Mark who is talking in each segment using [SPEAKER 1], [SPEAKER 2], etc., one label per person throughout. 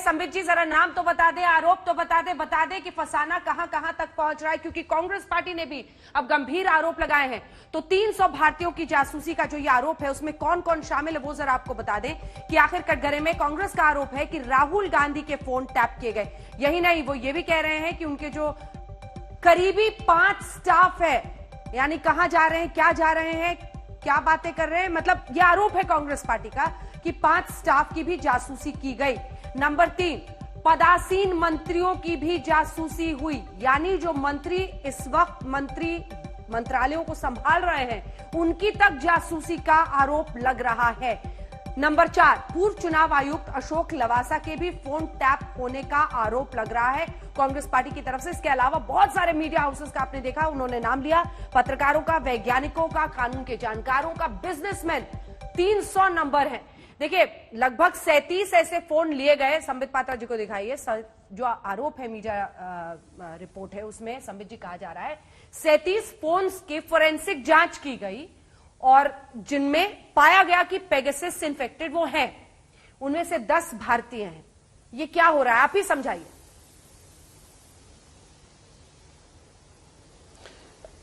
[SPEAKER 1] संबित जी जरा नाम तो बता दे, आरोप तो बता दे कि फसाना कहां कहां तक पहुंच रहा है, क्योंकि कांग्रेस पार्टी ने भी अब गंभीर आरोप लगाए हैं। तो 300 भारतीयों की जासूसी का जो ये आरोप है उसमें कौन कौन शामिल है वो जरा आपको बता दें कि आखिर कटघरे में कांग्रेस का आरोप है कि राहुल गांधी के फोन टैप किए गए। यही नहीं, वो ये भी कह रहे हैं कि उनके जो करीबी 5 स्टाफ है, यानी कहां जा रहे हैं, क्या जा रहे हैं, क्या बातें कर रहे हैं, मतलब यह आरोप है कांग्रेस पार्टी का कि 5 स्टाफ की भी जासूसी की गई। नंबर 3, पदासीन मंत्रियों की भी जासूसी हुई, यानी जो मंत्री इस वक्त मंत्रालयों को संभाल रहे हैं उनकी तक जासूसी का आरोप लग रहा है। नंबर 4, पूर्व चुनाव आयुक्त अशोक लवासा के भी फोन टैप होने का आरोप लग रहा है कांग्रेस पार्टी की तरफ से। इसके अलावा बहुत सारे मीडिया हाउसेस का आपने देखा, उन्होंने नाम लिया, पत्रकारों का, वैज्ञानिकों का, कानून के जानकारों का, बिजनेसमैन, 300 नंबर है। देखिए लगभग 37 ऐसे फोन लिए गए। संबित पात्रा जी को दिखाइए, जो आरोप है मीडिया रिपोर्ट है उसमें संबित जी कहा जा रहा है 37 फोन्स की फोरेंसिक जांच की गई और जिनमें पाया गया कि पेगासस इन्फेक्टेड वो हैं, उनमें से 10 भारतीय हैं। ये क्या हो रहा है, आप ही समझाइए।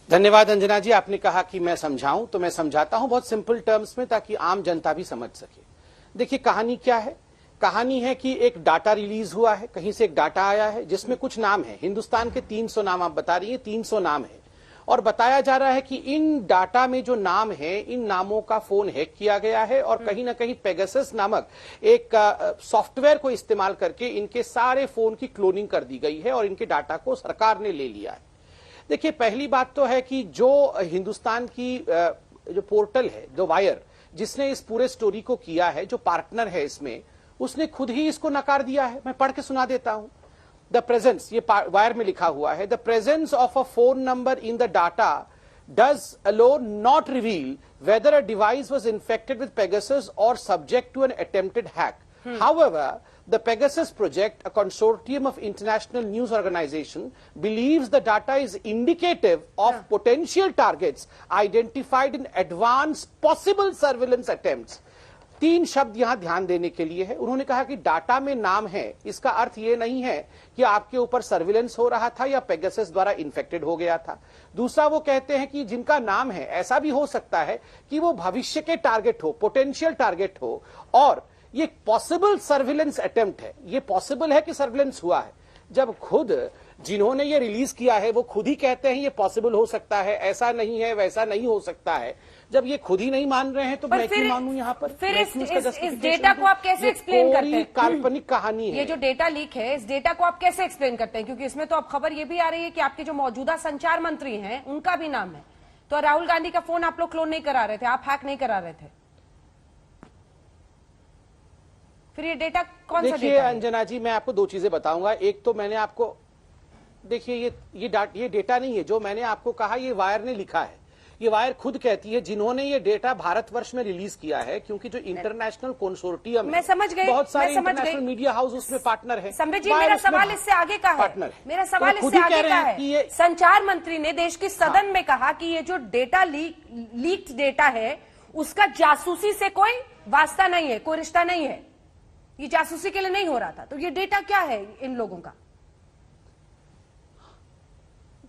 [SPEAKER 2] धन्यवाद अंजना जी, आपने कहा कि मैं समझाऊं तो मैं समझाता हूं बहुत सिंपल टर्म्स में ताकि आम जनता भी समझ सके। देखिए कहानी क्या है, कहानी है कि एक डाटा रिलीज हुआ है, कहीं से एक डाटा आया है जिसमें कुछ नाम है, हिंदुस्तान के 300 नाम आप बता रही है, 300 नाम है और बताया जा रहा है कि इन डाटा में जो नाम है इन नामों का फोन हैक किया गया है और कहीं ना कहीं पेगासस नामक एक सॉफ्टवेयर को इस्तेमाल करके इनके सारे फोन की क्लोनिंग कर दी गई है और इनके डाटा को सरकार ने ले लिया है। देखिए पहली बात तो है कि जो हिंदुस्तान की जो पोर्टल है, जो वायर, जिसने इस पूरे स्टोरी को किया है, जो पार्टनर है इसमें, उसने खुद ही इसको नकार दिया है। मैं पढ़ के सुना देता हूं। द प्रेजेंस, ये वायर में लिखा हुआ है, the presence of a phone number in the data does alone not reveal whether a device was infected with Pegasus और subject to an attempted hack. However, the Pegasus project, a consortium of international news organization, believes the data is indicative of potential targets identified in advanced possible surveillance attempts. 3 शब्द यहां ध्यान देने के लिए है। उन्होंने कहा कि डाटा में नाम है, इसका अर्थ यह नहीं है कि आपके ऊपर सर्विलेंस हो रहा था या पेगासस द्वारा इन्फेक्टेड हो गया था। दूसरा, वो कहते हैं कि जिनका नाम है, ऐसा भी हो सकता है कि वो भविष्य के टारगेट हो, पोटेंशियल टारगेट हो, और ये पॉसिबल सर्विलेंस अटेम्प्ट है। ये पॉसिबल है कि सर्विलेंस हुआ है। जब खुद जिन्होंने ये रिलीज किया है वो खुद ही कहते हैं ये पॉसिबल हो सकता है, ऐसा नहीं है, वैसा नहीं हो सकता है, जब ये खुद ही नहीं मान रहे हैं तो मैं क्यों मानूं यहाँ पर?
[SPEAKER 1] फिर इस डेटा को आप कैसे एक्सप्लेन करते हैं?
[SPEAKER 2] काल्पनिक कहानी है
[SPEAKER 1] ये जो डेटा लीक है, इस डेटा को आप कैसे एक्सप्लेन करते हैं? क्योंकि इसमें तो अब खबर ये भी आ रही है कि आपके जो मौजूदा संचार मंत्री हैं उनका भी नाम है। तो राहुल गांधी का फोन आप लोग क्लोन नहीं करा रहे थे, आप हैक नहीं करा रहे थे, फिर ये डेटा कौन सा डेटा है?
[SPEAKER 2] देखिए अंजना जी, मैं आपको 2 चीजें बताऊंगा। एक तो मैंने आपको, देखिए ये डेटा नहीं है जो मैंने आपको कहा, ये वायर ने लिखा है। ये वायर खुद कहती है जिन्होंने ये डेटा भारतवर्ष में रिलीज किया है, क्योंकि जो इंटरनेशनल कंसोर्टियम
[SPEAKER 1] मैं समझ गई,
[SPEAKER 2] बहुत सारे इंटरनेशनल मीडिया हाउस उसमें पार्टनर है।
[SPEAKER 1] संबित जी, मेरा सवाल इससे आगे का है, मेरा सवाल इससे आगे का है। संचार मंत्री ने देश की सदन में कहा कि ये जो डेटा लीक्ड डेटा है उसका जासूसी से कोई वास्ता नहीं है, कोई रिश्ता नहीं है, ये जासूसी के लिए नहीं हो रहा था। तो ये डेटा क्या है इन लोगों का?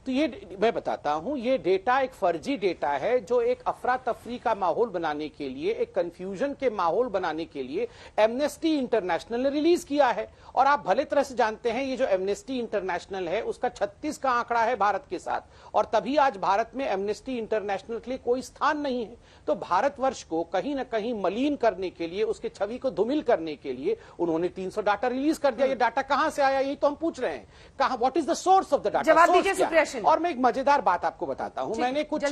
[SPEAKER 2] तो ये मैं बताता हूं, ये डेटा एक फर्जी डेटा है जो एक अफरा तफरी का माहौल बनाने के लिए, एक कंफ्यूजन के माहौल बनाने के लिए एमनेस्टी इंटरनेशनल ने रिलीज किया है। और आप भले तरह से जानते हैं ये जो एमनेस्टी इंटरनेशनल है उसका 36 का आंकड़ा है भारत के साथ, और तभी आज भारत में एमनेस्टी इंटरनेशनल के लिए कोई स्थान नहीं है। तो भारतवर्ष को कहीं ना कहीं मलिन करने के लिए, उसके छवि को धूमिल करने के लिए उन्होंने 300 डाटा रिलीज कर दिया। ये डाटा कहां से आया, यही तो हम पूछ रहे हैं। कहां, what is the source of the data?
[SPEAKER 1] जवाब दीजिए सुप्रिया।
[SPEAKER 2] और मैं एक मजेदार बात आपको बताता हूं। मैंने कुछ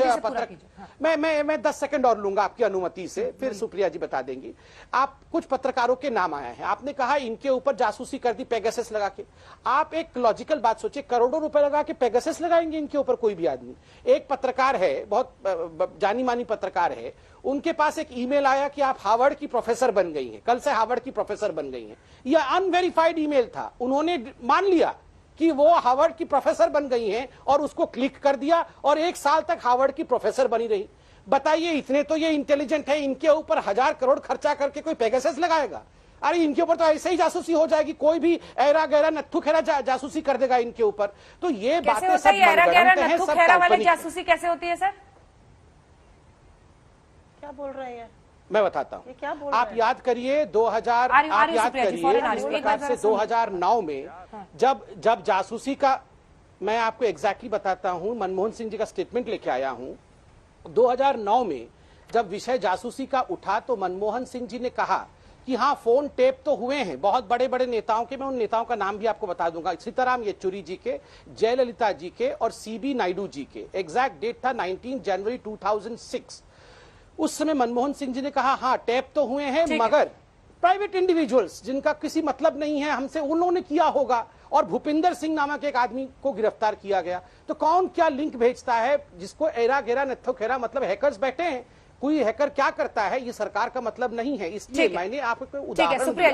[SPEAKER 2] मैं 10 सेकंड और लूंगा आपकी अनुमति से, फिर सुप्रिया जी बता देंगी। आप कुछ पत्रकारों के नाम आए हैं, आपने कहा इनके ऊपर जासूसी कर दी पेगासस लगा के। आप एक लॉजिकल बात सोचिए, करोड़ों रुपए लगा के पेगासस लगाएंगे इनके ऊपर कोई भी आदमी? एक पत्रकार है, बहुत जानी मानी पत्रकार है, उनके पास एक ईमेल आया कि आप हार्वर्ड की प्रोफेसर बन गई हैं, कल से हार्वर्ड की प्रोफेसर बन गई हैं। यह अनवेरिफाइड ईमेल था, उन्होंने मान लिया कि वो हार्वर्ड की प्रोफेसर बन गई हैं और उसको क्लिक कर दिया और 1 साल तक हार्वर्ड की प्रोफेसर बनी रही। बताइए, इतने तो ये इंटेलिजेंट है, इनके ऊपर 1000 करोड़ खर्चा करके कोई पेगासस लगाएगा? अरे इनके ऊपर तो ऐसे ही जासूसी हो जाएगी, कोई भी ऐरा गहरा नत्थु खेरा जासूसी कर देगा इनके ऊपर। तो ये बातें सब मनगढ़ंत हैं, सब काल्पनिक हैं।
[SPEAKER 1] जासूसी कैसे होती है सर?
[SPEAKER 3] क्या बोल रहे हैं?
[SPEAKER 2] मैं बताता हूँ,
[SPEAKER 3] क्या बोल
[SPEAKER 2] आप याद करिए 2000, आप याद करिए जिस प्रकार से 2009 में जब जासूसी का, मैं आपको एग्जैक्टली बताता हूं, मनमोहन सिंह जी का स्टेटमेंट लेके आया हूं। 2009 में जब विषय जासूसी का उठा तो मनमोहन सिंह जी ने कहा कि हाँ फोन टेप तो हुए हैं बहुत बड़े बड़े नेताओं के, मैं उन नेताओं का नाम भी आपको बता दूंगा, सीताराम येचुरी जी के, जयललिता जी के और सीबी नायडू जी के। एग्जैक्ट डेट था 19 जनवरी 2006। उस समय मनमोहन सिंह जी ने कहा हाँ टेप तो हुए हैं, मगर प्राइवेट इंडिविजुअल्स जिनका किसी मतलब नहीं है हमसे, उन्होंने किया होगा। और भूपिंदर सिंह नामक एक आदमी को गिरफ्तार किया गया। तो कौन क्या लिंक भेजता है जिसको एरा गेरा नत्थो खेरा, मतलब हैकर्स बैठे हैं, कोई हैकर क्या करता है ये सरकार का मतलब नहीं है। इसलिए मैंने आपको उदाहरण दिया।